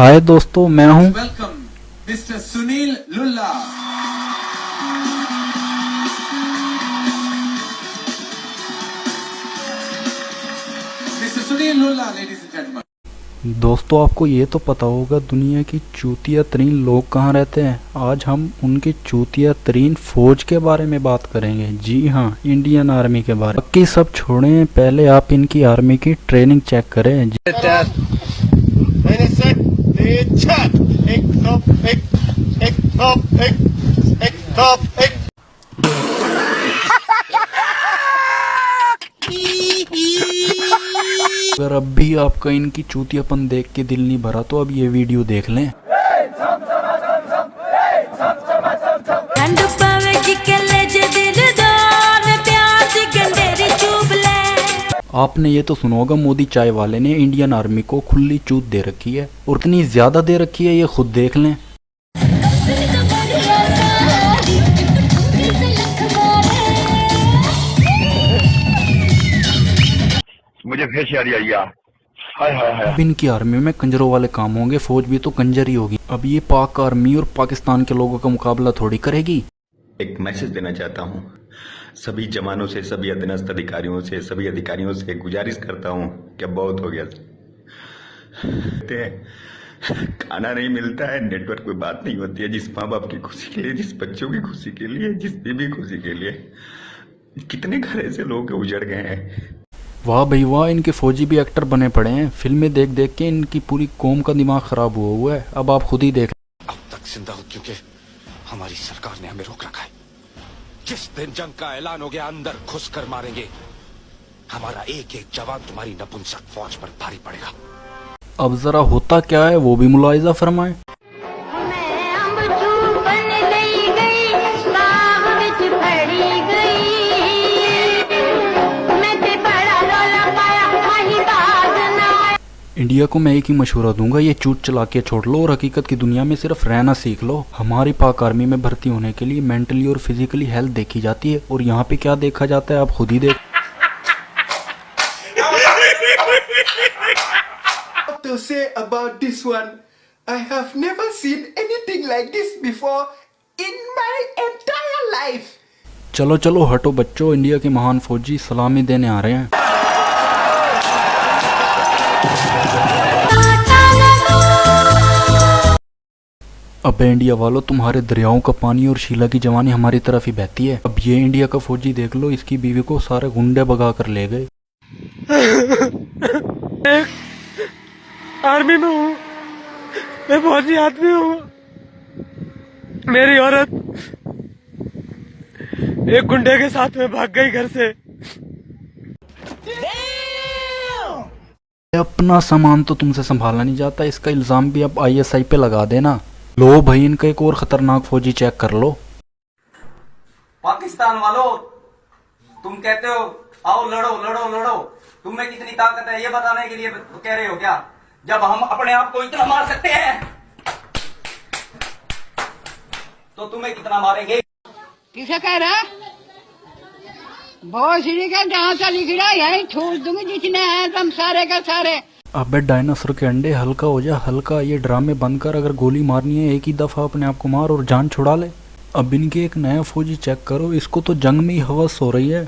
हाय दोस्तों, मैं हूं welcome mister Sunil Lulla. Mister Sunil Lulla, ladies and gentleman. दोस्तों, आपको ये तो पता होगा दुनिया की चूतिया तरीन लोग कहाँ रहते हैं। आज हम उनकी चूतिया तरीन फौज के बारे में बात करेंगे। जी हाँ, इंडियन आर्मी के बारे में। बाकी सब छोड़ें, पहले आप इनकी आर्मी की ट्रेनिंग चेक करें। अगर अब भी आपका इनकी चूतियापन देख के दिल नहीं भरा तो अब ये वीडियो देख लें। आपने ये तो सुना होगा, मोदी चाय वाले ने इंडियन आर्मी को खुली छूट दे रखी है, और इतनी ज्यादा दे रखी है ये खुद देख लें। मुझे फिर यारी आई यार। हाय हाय हाय। अब इनकी आर्मी में कंजरों वाले काम होंगे, फौज भी तो कंजर ही होगी। अब ये पाक आर्मी और पाकिस्तान के लोगों का मुकाबला थोड़ी करेगी। एक मैसेज देना चाहता हूँ सभी जवानों से, सभी अधीनस्थ अधिकारियों से, सभी अधिकारियों से गुजारिश करता हूँ कि बहुत हो गया। खाना नहीं मिलता है, नेटवर्क पे बात नहीं होती है, जिस माँ बाप की खुशी के लिए, जिस बच्चों की खुशी के लिए, जिस बीबी खुशी के लिए, कितने घर ऐसे लोग उजड़ गए हैं। वाह भाई वाह, इनके फौजी भी एक्टर बने पड़े हैं। फिल्में देख देख के इनकी पूरी कौम का दिमाग खराब हुआ है। अब आप खुद ही देख। अब तक जिंदा हूं क्योंकि हमारी सरकार ने हमें रोक रखा है। जिस दिन जंग का ऐलान हो गया, अंदर घुस कर मारेंगे। हमारा एक एक जवान तुम्हारी नपुंसक फौज पर भारी पड़ेगा। अब जरा होता क्या है वो भी मुलाहिजा फरमाएं। इंडिया को मैं एक ही मशवरा दूंगा, ये चूट चला के छोड़ लो और हकीकत की दुनिया में सिर्फ रहना सीख लो। हमारी पाक आर्मी में भर्ती होने के लिए मेंटली और फिजिकली हेल्थ देखी जाती है, और यहाँ पे क्या देखा जाता है आप खुद ही देख। To say about this one, I have never seen anything like this before in my entire life. चलो चलो हटो बच्चों, इंडिया के महान फौजी सलामी देने आ रहे हैं। अब इंडिया वालों, तुम्हारे दरियाओं का पानी और शीला की जवानी हमारी तरफ ही बहती है। अब ये इंडिया का फौजी देख लो, इसकी बीवी को सारे गुंडे भगा कर ले गए। आर्मी में हूँ, मैं फौजी आदमी हूँ। मेरी औरत एक गुंडे के साथ में भाग गई घर से। अपना सामान तो तुमसे संभाला नहीं जाता, इसका इल्जाम भी अब ISI पे लगा देना। लो भाई, इनका एक और खतरनाक फौजी चेक कर लो। पाकिस्तान वालों, तुम कहते हो आओ लड़ो लड़ो लड़ो, तुम में कितनी ताकत है ये बताने के लिए कह रहे हो क्या? जब हम अपने आप को इतना मार सकते हैं तो तुम्हें कितना मारेंगे? किसे कह रहा? बहुत सीढ़ी का जहाँ से लिख रहा यही छोड़ दूंगी, जितने हैं तुम सारे का सारे। अबे डायनासोर के अंडे, हल्का हो जा हल्का। ये ड्रामे बंद कर, अगर गोली मारनी है एक ही दफा अपने आप को मार और जान छुड़ा ले। अब इनके एक नया फौजी चेक करो, इसको तो जंग में ही हवस हो रही है।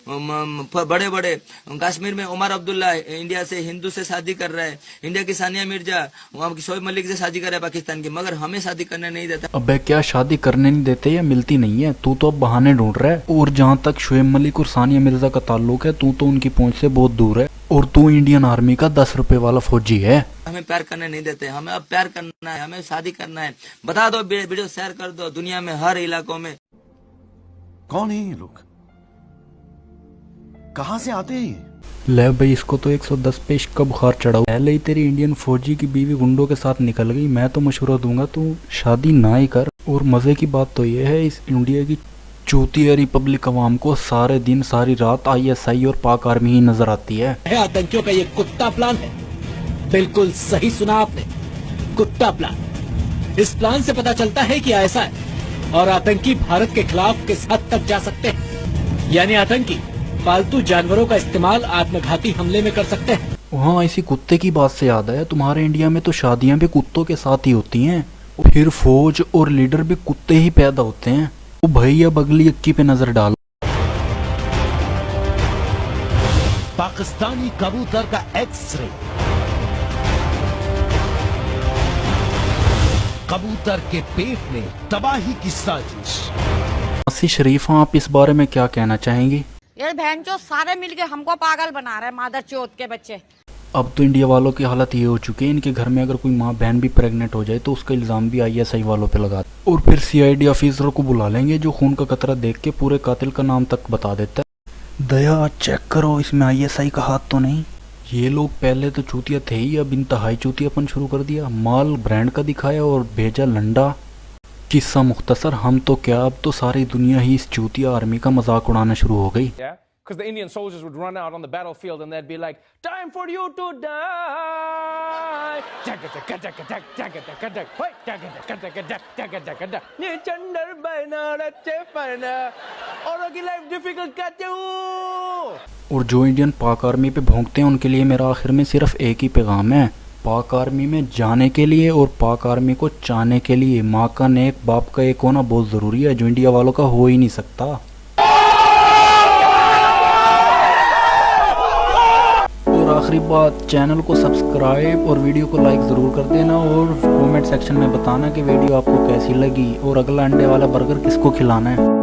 बड़े बड़े कश्मीर में उमर अब्दुल्ला इंडिया से हिंदू से शादी कर रहा है, इंडिया की सानिया मिर्जा वहाँ की शोएब मलिक से शादी कर रहा है पाकिस्तान की, मगर हमें शादी करने नहीं देता। अबे क्या शादी करने नहीं देते या मिलती नहीं है? तू तो अब बहाने ढूंढ रहा है। और जहाँ तक शोएब मलिक और सानिया मिर्जा का ताल्लुक है, तू तो उनकी पहुंच से बहुत दूर है, और तू इंडियन आर्मी का 10 रुपए वाला फौजी है। हमें प्यार करने नहीं देते, हमें अब प्यार करना है, हमें शादी करना है। बता दो, वीडियो शेयर कर दो दुनिया में हर इलाकों में। कौन है ये लोग, कहाँ से आते हैं? ले भाई, इसको तो 110 पे इसका बुखार चढ़ा। पहले ही तेरी इंडियन फौजी की बीवी गुंडों के साथ निकल गई। मैं तो मशवरा दूंगा तू शादी ना ही कर। और मजे की बात तो ये है, इस इंडिया की चूतिया रिपब्लिक अवाम को सारे दिन सारी रात ISI और पाक आर्मी ही नजर आती है। आतंकियों का ये कुत्ता प्लान है। बिल्कुल सही सुना आपने, कुत्ता प्लान। इस प्लान से पता चलता है कि ऐसा है, और आतंकी भारत के खिलाफ किस हद तक जा सकते हैं। यानी आतंकी पालतू जानवरों का इस्तेमाल आत्मघाती हमले में कर सकते हैं। हाँ, इसी कुत्ते की बात से याद आया, तुम्हारे इंडिया में तो शादियां भी कुत्तों के साथ ही होती हैं, फिर फौज और लीडर भी कुत्ते ही पैदा होते हैं। तो भाई अब अगली अक्की पे नजर डालो। पाकिस्तानी कबूतर का एक्सरे, कबूतर के पेट में तबाही की साजिश। आसी शरीफा, आप इस बारे में क्या कहना चाहेंगी? ये बहनचोद सारे मिलके हमको पागल बना रहे हैं, मादर चौथ के बच्चे। अब तो इंडिया वालों की हालत ये हो चुकी है, इनके घर में अगर कोई माँ बहन भी प्रेग्नेंट हो जाए तो उसका इल्ज़ाम भी ISI वालों पे लगा और फिर CID ऑफिसर को बुला लेंगे जो खून का कतरा देख के पूरे कातिल का नाम तक बता देता है। दया, चेक करो इसमें ISI का हाथ तो नहीं। ये लोग पहले तो चूतिया थे ही, अब इंतहाई चूतियापन शुरू कर दिया। माल ब्रांड का दिखाया और भेजा लंडा। किस्सा मुख्तसर, हम तो क्या, अब तो सारी दुनिया ही इस चूतिया आर्मी का मजाक उड़ाना शुरू हो गई। Because the Indian soldiers would run out on the battlefield and they'd be like, "Time for you to die." ये चंडर बना रचे फना औरों की लाइफ डिफिकल्ट करते हो। और जो इंडियन पाक आर्मी पे भौंकते हैं उनके लिए मेरा आखिर में सिर्फ एक ही पैगाम है, पाक आर्मी में जाने के लिए और पाक आर्मी को चाहने के लिए माँ का नेक बाप का एक होना बहुत ज़रूरी है, जो इंडिया वालों का हो ही नहीं सकता। और आखिरी बात, चैनल को सब्सक्राइब और वीडियो को लाइक ज़रूर कर देना और कमेंट सेक्शन में बताना कि वीडियो आपको कैसी लगी और अगला अंडे वाला बर्गर किसको खिलाना है।